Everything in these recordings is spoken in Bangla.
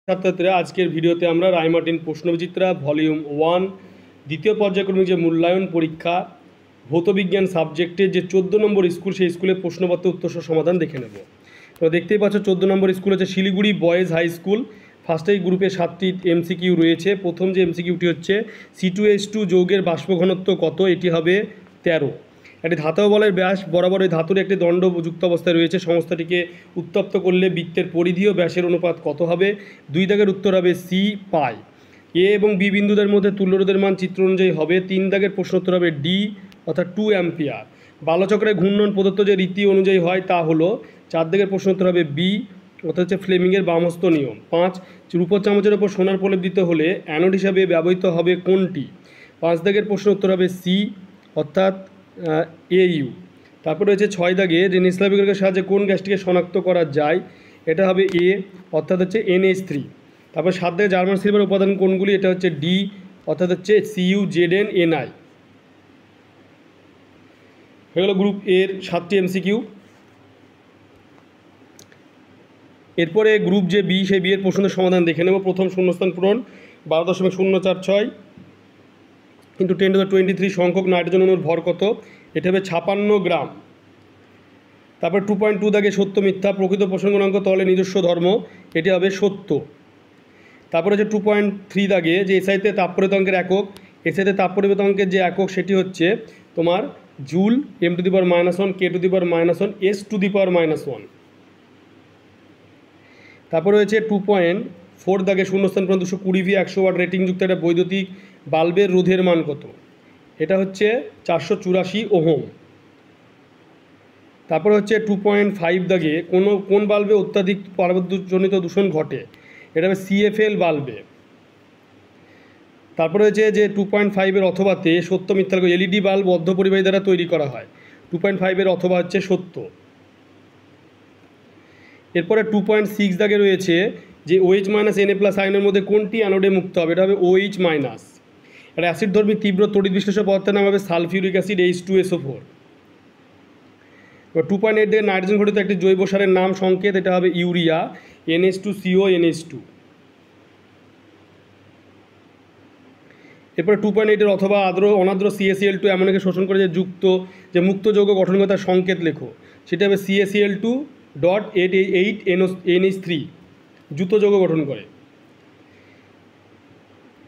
ছাত্রছাত্রীরা আজকের ভিডিওতে আমরা রায়মার্টিন প্রশ্নবিচিত্রা ভলিউম 1 দ্বিতীয় পর্যায়ক্রমিক যে মূল্যায়ন পরীক্ষা ভৌতবিজ্ঞান সাবজেক্টের যে 14 নম্বর স্কুল সেই স্কুলের প্রশ্নপত্র উত্তরসহ সমাধান দেখে নেব। তো দেখতেই পাচ্ছ 14 নম্বর স্কুল হচ্ছে শিলিগুড়ি বয়েজ হাই স্কুল। ফার্স্টেই গ্রুপে 7টি এমসিকিউ রয়েছে। প্রথম যে এমসিকিউটি হচ্ছে C2H2 যৌগের বাষ্প ঘনত্ব কত? এটি হবে 13। একটি ধাতব বলের ব্যাস বরাবর ওই ধাতুর একটি দণ্ড যুক্ত অবস্থায় রয়েছে। সংস্থাটিকে উত্তপ্ত করলে বৃত্তের পরিধি ও ব্যাসের অনুপাত কত হবে? 2 দাগের উত্তর হবে সি পাই। এ এবং বি বিন্দুদের মধ্যে তুল্যরোধের মান চিত্র অনুযায়ী হবে। 3 দাগের প্রশ্ন উত্তর হবে ডি অর্থাৎ 2 অ্যাম্পিয়ার। বালচক্রের ঘূর্ণন প্রদত্ত যে রীতি অনুযায়ী হয় তা হলো। 4 দাগের প্রশ্ন উত্তর হবে বি অর্থাৎ হচ্ছে ফ্লেমিংয়ের বামহস্ত নিয়ম। 5 রূপোর চামচের ওপর সোনার প্রলেপ দিতে হলে অ্যানোড হিসাবে ব্যবহৃত হবে কোনটি? 5 দাগের প্রশ্ন উত্তর হবে সি অর্থাৎ AU। তারপর রয়েছে 6 দাগে যে নিসলাবিকের সাহায্যে কোন গ্যাসটিকে শনাক্ত করা যায়? এটা হবে এ অর্থাৎ হচ্ছে NH3। তারপর 7 দাগে জার্মান সিলভার উপাদান কোনগুলি? এটা হচ্ছে ডি অর্থাৎ হচ্ছে CuZnNi। হয়ে গেল গ্রুপ এর 7টি এমসিকিউ। এরপরে গ্রুপ যে বি সেই বিয়ের প্রশ্নের সমাধান দেখে নেব। প্রথম শূন্যস্থান পূরণ 12.046 × 10⁻23 সংখ্যক নাইট্রোজেন অণুর ভর কত? এটা হবে 56 গ্রাম। তারপর 2.2 দাগে সত্য মিথ্যা প্রকৃত প্রসঙ্গনাঙ্ক তলে নিজস্ব ধর্ম, এটি হবে সত্য। তারপরে হচ্ছে 2.3 দাগে যে এসআইতে তাপ পরিবর্তনের একক, এসআইতে তাপ পরিবর্তনের যে একক সেটি হচ্ছে তোমার জুল, m⁻⁻1 k⁻⁻1 s⁻⁻1। তারপরে রয়েছে 2.4 দাগে শূন্যস্থান পূরণ 220 V 100 ওয়াট রেটিংযুক্ত একটা বৈদ্যুতিক বাল্বের রোধের মান কত? এটা হচ্ছে 484 ওহম। তারপরে হচ্ছে 2.5 দাগে কোন বাল্বে অত্যাধিক পরাবিদ্যুৎজনিত দূষণ ঘটে? এটা হবে CFL বাল্বে। তারপরে হচ্ছে যে 2.5 অথবাতে সত্য মিথ্যা LED বাল্ব অর্ধপরিবাহী দ্বারা তৈরি করা হয়। 2.5 অথবা হচ্ছে সত্য। এরপরে 2.6 দাগে রয়েছে যে OH- Na+ আয়নের মধ্যে কোনটি অ্যানোডে মুক্ত হবে? এটা হবে OH-। আর অ্যাসিডধর্মী তীব্র তড়িৎ বিশ্লেষক পদার্থের নাম হবে সালফিউরিক অ্যাসিড H2SO4। এবার 2.8 দাগে নাইট্রোজেন ঘটিত একটি জৈব সারের নাম সংকেত, এটা হবে ইউরিয়া NH2CO NH2। এরপরে 2.8 অথবা অনাদ্র CaCl2 অ্যামোনিয়াকে শোষণ করে যে মুক্ত যৌগ গঠন করে তার সংকেত লেখো, সেটা হবে CaCl2.88NH3 যুক্ত যৌগ গঠন করে।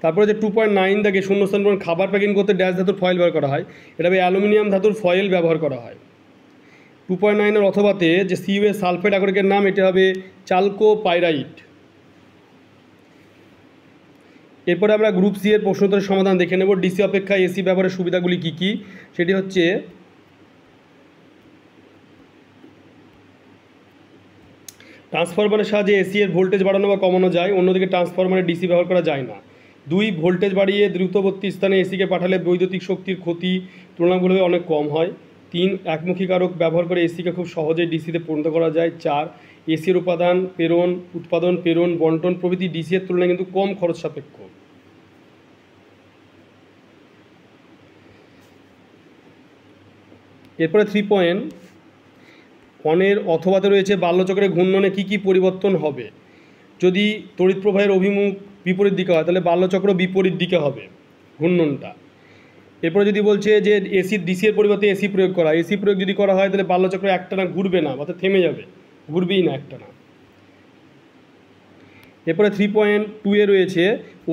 তারপরে যে 2.9 দাগে শূন্যস্থান পূরণ খাবার প্যাকিং করতে ড্যাশ ধাতুর ফয়েল ব্যবহার করা হয়, এটা হবে অ্যালুমিনিয়াম ধাতুর ফয়েল ব্যবহার করা হয়। 2.9 অথবাতে যে CuA সালফেট আকরিকের নাম, এটা হবে চালকোপাইরাইট। এরপরে আমরা গ্রুপ সি এর প্রশ্নোত্তরের সমাধান দেখে নেব। ডিসি অপেক্ষা এসি ব্যবহারের সুবিধাগুলি কী কী? সেটি হচ্ছে ট্রান্সফরমারের সাহায্যে এসি এর ভোল্টেজ বাড়ানো বা কমানো যায়, অন্যদিকে ট্রান্সফরমারে ডিসি ব্যবহার করা যায় না। 2 ভোল্টেজ বাড়িয়ে দ্রুতবর্তী স্থানে এসিকে পাঠালে বৈদ্যুতিক শক্তির ক্ষতি তুলনামূলকভাবে অনেক কম হয়। 3 একমুখী কারক ব্যবহার করে এসিকে খুব সহজেই ডিসিতে পরিণত করা যায়। 4 এসির উৎপাদন প্রেরণ বন্টন প্রভৃতি ডিসি এর তুলনায় কিন্তু কম খরচ সাপেক্ষ। এরপরে 3.1 অথবাতে রয়েছে বাল্যচক্রে ঘূর্ণনে কী কী পরিবর্তন হবে? যদি তড়িৎ প্রবাহের অভিমুখ বিপরীত দিকে হয় তাহলে বাল্যচক্র বিপরীত দিকে হবে ঘূর্ণনটা। এরপরে যদি বলছে যে ডিসি এর পরিবর্তে এসি প্রয়োগ করা, এসি প্রয়োগ যদি করা হয় তাহলে বাল্যচক্র একটানা ঘুরবে না, অর্থাৎ থেমে যাবে, ঘুরবেই না একটানা। এরপরে 3.2 রয়েছে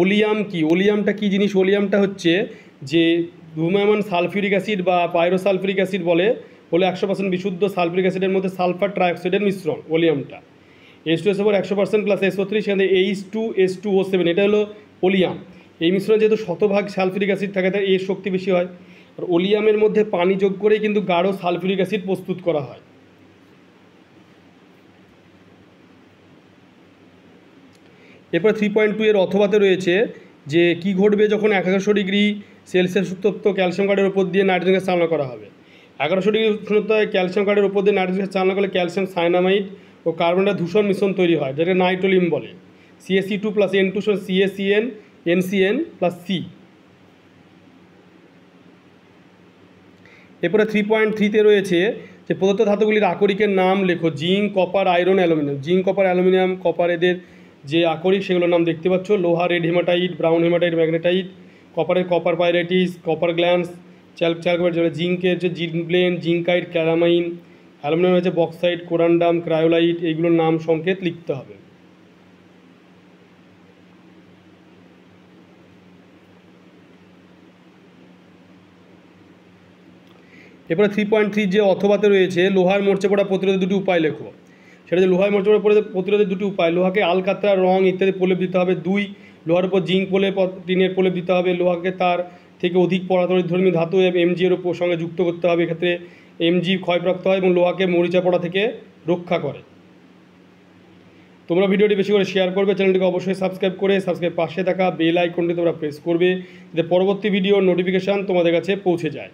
ওলিয়াম কি? ওলিয়ামটা কি জিনিস? ওলিয়ামটা হচ্ছে যে ধূম্রমান সালফিউরিক অ্যাসিড বা পাইরোসালফিউরিক অ্যাসিড হলে 100% বিশুদ্ধ সালফিউরিক অ্যাসিডের মধ্যে সালফার ট্রাইঅক্সাইডের মিশ্রণ ওলিয়ামটা। H2SO4 100% প্লাস SO3 সেখানে H2SO7, এটা হলো ওলিয়াম। এই মিশ্রণে যেহেতু শতভাগ সালফিউরিক অ্যাসিড থাকে তাই এর শক্তি বেশি হয়। আর ওলিয়ামের মধ্যে পানি যোগ করেই কিন্তু গাঢ় সালফিউরিক অ্যাসিড প্রস্তুত করা হয়। এরপর 3.2 অথবাতে রয়েছে যে কি ঘটবে যখন 1100 ডিগ্রি সেলসিয়াস উত্তপ্ত ক্যালসিয়াম কার্ডের উপর দিয়ে নাইট্রোজেন গ্যাস চালনা করা হবে। 1100 ডিগ্রি উষ্ণতায় ক্যালসিয়াম কার্ডের উপর দিয়ে নাইট্রোজেন গ্যাস চালনা করলে ক্যালসিয়াম সায়ানামাইড ও কার্বন ডাই দূষণ মিশ্রণ তৈরি হয়, যেটা নাইট্রোলিম বলে। CaC2 + N2 CaCN NCN + C। এরপরে 3.3 রয়েছে যে প্রদত্ত ধাতুগুলির আকরিকের নাম লেখো। Zinc, copper, iron, aluminium. Zinc, copper, aluminium, copper এদের যে আকরিক সেগুলোর নাম দেখতে পাচ্ছ। লোহা red hematite, brown hematite, magnetite. কপারের কপার পাইরাইটিস, কপার গ্ল্যান্স, চ্যালকোবাইট, জিঙ্কের হচ্ছে জিঙ্কব্লেন, জিঙ্কাইট, ক্যারামাইন। অ্যালুমিনিয়াম হচ্ছে বক্সাইট, কোরান্ডাম, ক্রায়োলাইট। এইগুলোর নাম সংকেত লিখতে হবে। এরপরে 3.3 যে অথবাতে রয়েছে, লোহার মরচে পড়া প্রতিরোধের দুটি উপায় লেখো। সেটা যে লোহার মরচে পড়া প্রতিরোধের দুটি উপায়: লোহাকে আলকাতরা, রং ইত্যাদি প্রলেপ দিতে হবে। 2, লোহার উপর জিঙ্ক প্রলেপ, টিনের প্রলেপ দিতে হবে। লোহাকে তার থেকে অধিক পরাতরিধর্মী ধাতু এমজি এর উপর সঙ্গে যুক্ত করতে হবে। এক্ষেত্রে এমজি ক্ষয়প্রাপ্ত হয় এবং লোহাকে মরিচা পড়া থেকে রক্ষা করে। তোমরা ভিডিওটি বেশি করে শেয়ার করবে, চ্যানেলটিকে অবশ্যই সাবস্ক্রাইব করে পাশে থাকা বেল আইকনটি তোমরা প্রেস করবে, যাতে পরবর্তী ভিডিওর নোটিফিকেশান তোমাদের কাছে পৌঁছে যায়।